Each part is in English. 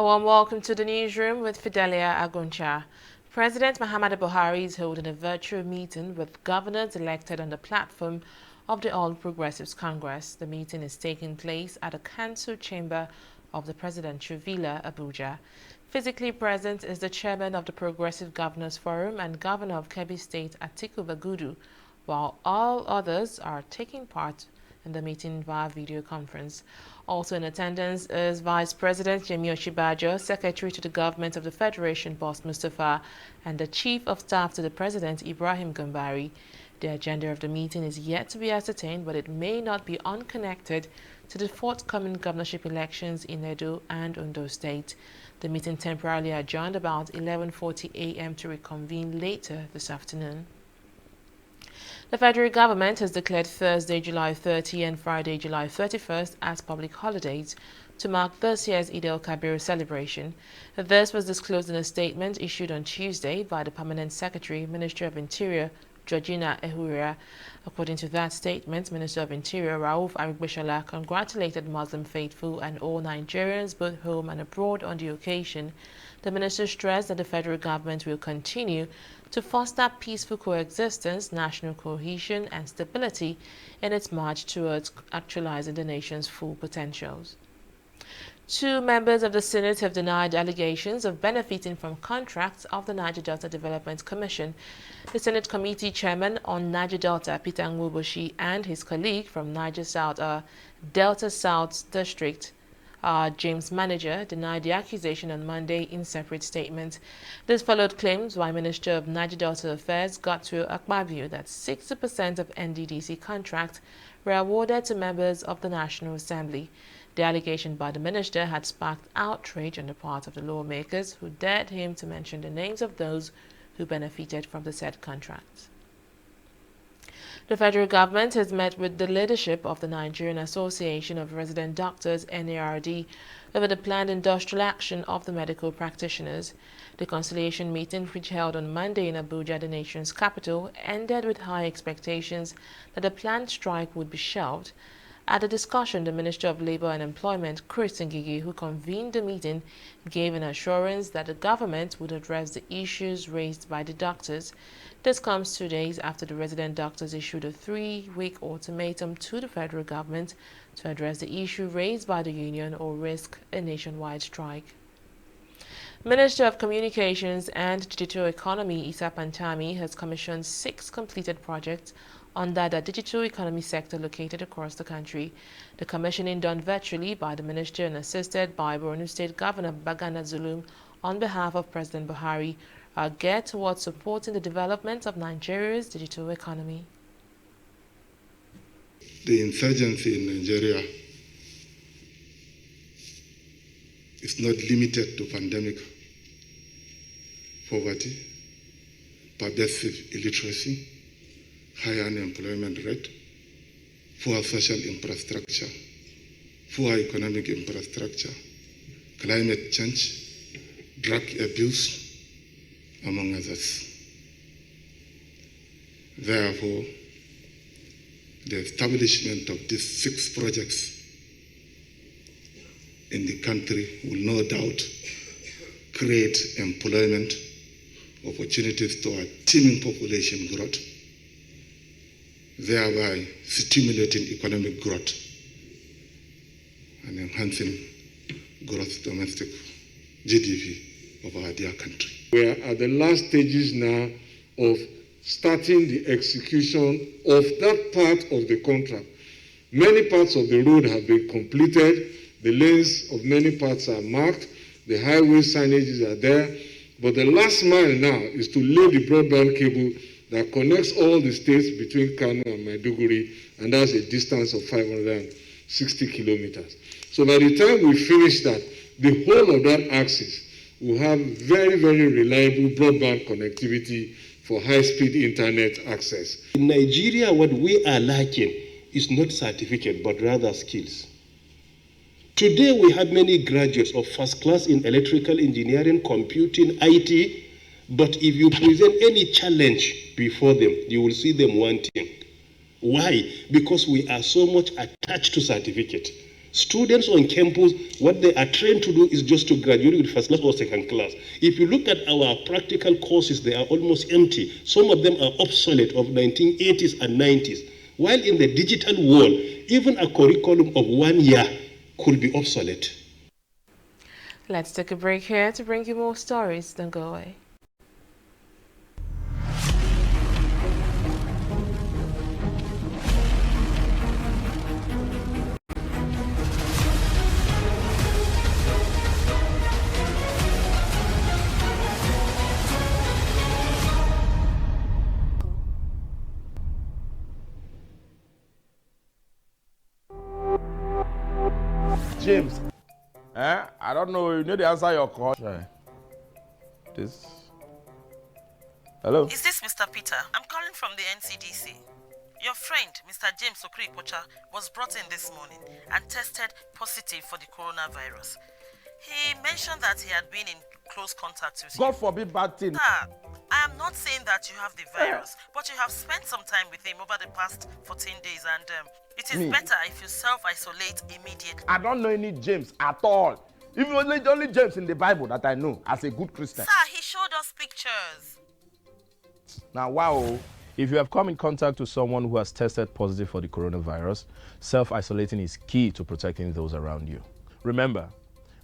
A warm welcome to the newsroom with Fidelia Aguncha. President Muhammadu Buhari is holding a virtual meeting with governors elected on the platform of the All Progressives Congress. The meeting is taking place at the Council Chamber of the Presidential Villa, Abuja. Physically present is the chairman of the Progressive Governors Forum and Governor of Kebbi State, Atiku Bagudu, while all others are taking part in the meeting via video conference. Also in attendance is Vice President Yemi Oshibajo, Secretary to the Government of the Federation, Boss Mustafa, and the Chief of Staff to the President, Ibrahim Gambari. The agenda of the meeting is yet to be ascertained, but it may not be unconnected to the forthcoming governorship elections in Edo and Ondo State. The meeting temporarily adjourned about 11:40 a.m. to reconvene later this afternoon. The federal government has declared Thursday, July 30 and Friday, July 31st as public holidays to mark this year's Eid al-Kabir celebration. This was disclosed in a statement issued on Tuesday by the Permanent Secretary, Ministry of Interior, Georgina Ehura. According to that statement, Minister of Interior Rauf Arigbeshala congratulated Muslim faithful and all Nigerians, both home and abroad, on the occasion. The minister stressed that the federal government will continue to foster peaceful coexistence, national cohesion, and stability in its march towards actualizing the nation's full potentials. Two members of the Senate have denied allegations of benefiting from contracts of the Niger Delta Development Commission. The Senate Committee Chairman on Niger Delta, Peter Nwuboshi, and his colleague from Niger South, Delta South District, James Manager, denied the accusation on Monday in separate statements. This followed claims by Minister of Niger Delta Affairs, Godswill Akpabio, that 60% of NDDC contracts were awarded to members of the National Assembly. The allegation by the minister had sparked outrage on the part of the lawmakers, who dared him to mention the names of those who benefited from the said contracts. The federal government has met with the leadership of the Nigerian Association of Resident Doctors, NARD, over the planned industrial action of the medical practitioners. The conciliation meeting, which held on Monday in Abuja, the nation's capital, ended with high expectations that the planned strike would be shelved. At the discussion, the Minister of Labour and Employment, Chris Ngigi, who convened the meeting, gave an assurance that the government would address the issues raised by the doctors. This comes 2 days after the resident doctors issued a 3-week ultimatum to the federal government to address the issue raised by the union or risk a nationwide strike. Minister of Communications and Digital Economy, Issa Pantami, has commissioned 6 completed projects under the digital economy sector located across the country. The commissioning, done virtually by the minister and assisted by Borno State Governor Bagana Zulum on behalf of President Buhari, are geared towards supporting the development of Nigeria's digital economy. The insurgency in Nigeria is not limited to pandemic, poverty, pervasive illiteracy, high unemployment rate, poor social infrastructure, poor economic infrastructure, climate change, drug abuse, among others. Therefore, the establishment of these 6 projects in the country will no doubt create employment opportunities to our teeming population growth, thereby stimulating economic growth and enhancing gross domestic GDP of our dear country. We are at the last stages now of starting the execution of that part of the contract. Many parts of the road have been completed, the lanes of many parts are marked, the highway signages are there, but the last mile now is to lay the broadband cable that connects all the states between Kano and Maiduguri, and that's a distance of 560 kilometers. So by the time we finish that, the whole of that axis will have very, very reliable broadband connectivity for high-speed internet access. In Nigeria, what we are lacking is not certificate, but rather skills. Today, we have many graduates of first class in electrical engineering, computing, IT, but if you present any challenge before them, you will see them wanting. Why? Because we are so much attached to certificate. Students on campus, what they are trained to do is just to graduate with first class or second class. If you look at our practical courses, they are almost empty. Some of them are obsolete of 1980s and 90s. While in the digital world, even a curriculum of 1 year could be obsolete. Let's take a break here to bring you more stories. Don't go away. James, I don't know. You need to answer your call. This. Hello. Is this Mr. Peter? I'm calling from the NCDC. Your friend, Mr. James Okripocha, was brought in this morning and tested positive for the coronavirus. He mentioned that he had been in close contact with you. God forbid bad thing. Sir, I am not saying that you have the virus, but you have spent some time with him over the past 14 days and it is better if you self-isolate immediately. I don't know any James at all. Even only James in the Bible that I know as a good Christian. Sir, he showed us pictures. Now, wow. If you have come in contact with someone who has tested positive for the coronavirus, self-isolating is key to protecting those around you. Remember,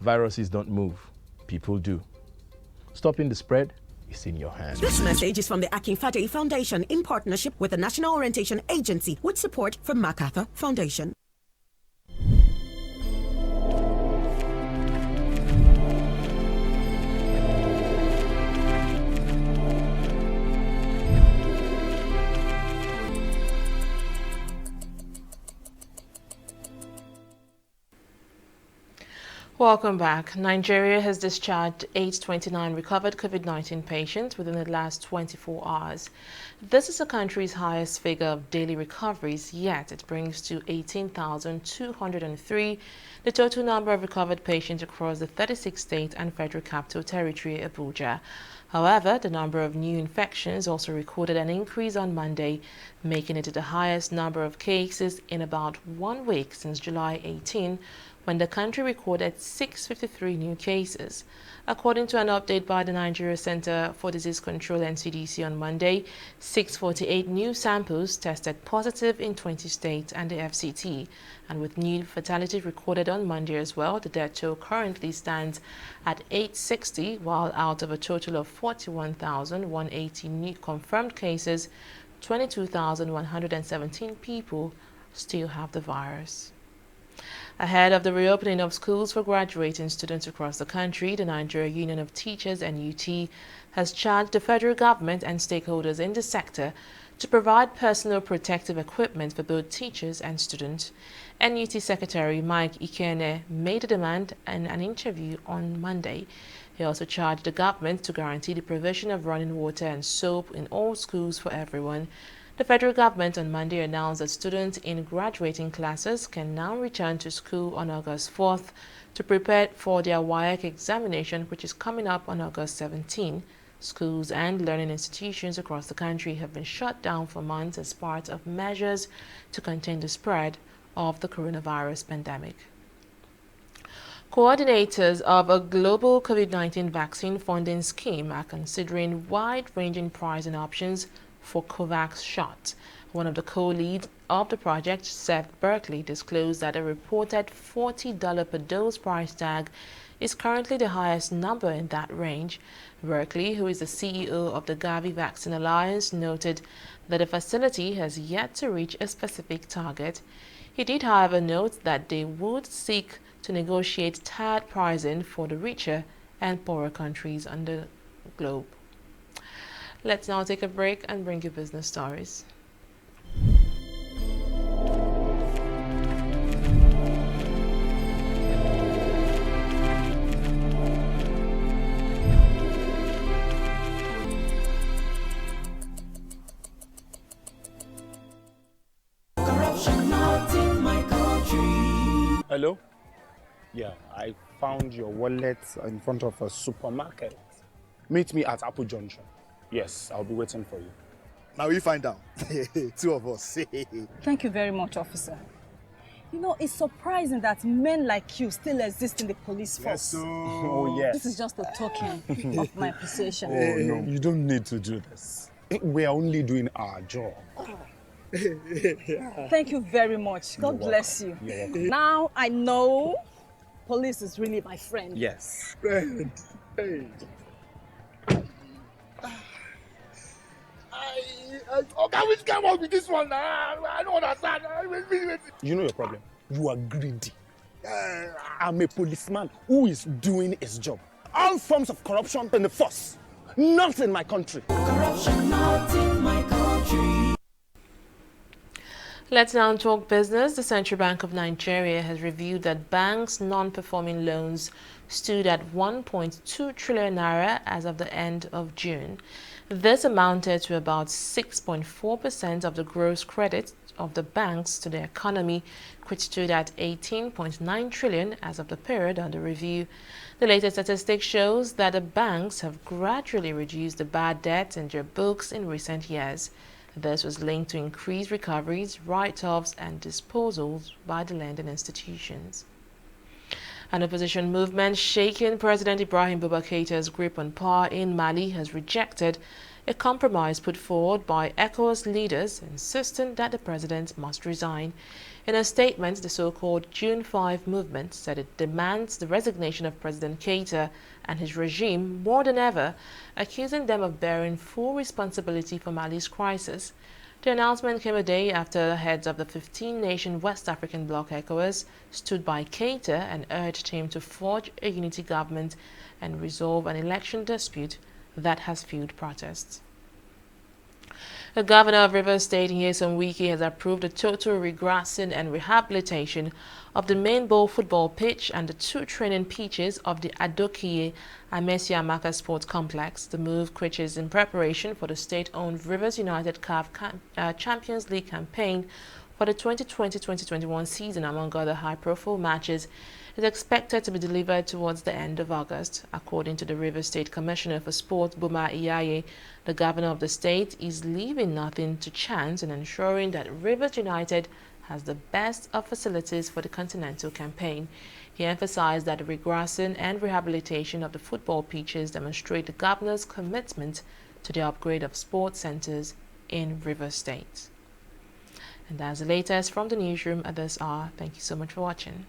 viruses don't move, people do. Stopping the spread is in your hands. This message is from the Akinfade Foundation in partnership with the National Orientation Agency with support from MacArthur Foundation. Welcome back. Nigeria has discharged 829 recovered COVID-19 patients within the last 24 hours. This is the country's highest figure of daily recoveries, yet it brings to 18,203 the total number of recovered patients across the 36 state and federal capital territory, Abuja. However, the number of new infections also recorded an increase on Monday, making it the highest number of cases in about 1 week since July 18, when the country recorded 653 new cases. According to an update by the Nigeria Center for Disease Control (NCDC) on Monday, 648 new samples tested positive in 20 states and the FCT. And with new fatality recorded on Monday as well, the death toll currently stands at 860, while out of a total of 41,180 new confirmed cases, 22,117 people still have the virus. Ahead of the reopening of schools for graduating students across the country, the Nigerian Union of Teachers (NUT) has charged the federal government and stakeholders in the sector to provide personal protective equipment for both teachers and students. NUT Secretary Mike Ikene made a demand in an interview on Monday. He also charged the government to guarantee the provision of running water and soap in all schools for everyone. The federal government on Monday announced that students in graduating classes can now return to school on August 4th to prepare for their WAEC examination, which is coming up on August 17. Schools and learning institutions across the country have been shut down for months as part of measures to contain the spread of the coronavirus pandemic. Coordinators of a global COVID-19 vaccine funding scheme are considering wide-ranging pricing options for COVAX shot. One of the co-leads of the project, Seth Berkeley, disclosed that a reported $40 per dose price tag is currently the highest number in that range. Berkeley, who is the CEO of the Gavi Vaccine Alliance, noted that the facility has yet to reach a specific target. He did, however, note that they would seek to negotiate tiered pricing for the richer and poorer countries on the globe. Let's now take a break and bring you business stories. Hello? Yeah, I found your wallet in front of a supermarket. Meet me at Apple Junction. Yes, I'll be waiting for you. Now we find out. Two of us. Thank you very much, officer. You know, it's surprising that men like you still exist in the police force. Yes, oh, yes. This is just a token of my appreciation. Oh, no, you don't need to do this. We are only doing our job. Thank you very much. God bless you. You're welcome. Now I know police is really my friend. Yes. Friend. Hey. Okay, which came up with this one? I don't understand. You know your problem. You are greedy. I'm a policeman who is doing his job. All forms of corruption in the force. Not in my country. Corruption not in my country. Let's now talk business. The Central Bank of Nigeria has reviewed that banks' non-performing loans stood at 1.2 trillion naira as of the end of June. This amounted to about 6.4% of the gross credit of the banks to the economy, which stood at 18.9 trillion as of the period under review. The latest statistics shows that the banks have gradually reduced the bad debt in their books in recent years. This was linked to increased recoveries, write-offs, and disposals by the lending institutions. An opposition movement shaking President Ibrahim Boubacar Keita's grip on power in Mali has rejected a compromise put forward by ECOWAS leaders, insisting that the president must resign. In a statement, the so-called June 5 movement said it demands the resignation of President Keita and his regime more than ever, accusing them of bearing full responsibility for Mali's crisis. The announcement came a day after the heads of the 15-nation West African bloc ECOWAS stood by Keita and urged him to forge a unity government and resolve an election dispute that has fueled protests. The governor of Rivers State, Nyesom Wike, has approved a total regrassing and rehabilitation of the main bowl football pitch and the 2 training pitches of the Adokiye Amesi Amaka Sports Complex. The move, which is in preparation for the state-owned Rivers United CAF Champions League campaign for the 2020-2021 season, among other high-profile matches, is expected to be delivered towards the end of August. According to the Rivers State Commissioner for Sport, Buma Iyaye, the governor of the state is leaving nothing to chance in ensuring that Rivers United has the best of facilities for the continental campaign. He emphasized that the regrassing and rehabilitation of the football pitches demonstrate the governor's commitment to the upgrade of sports centers in Rivers State. And that's the latest from the newsroom at this hour. Thank you so much for watching.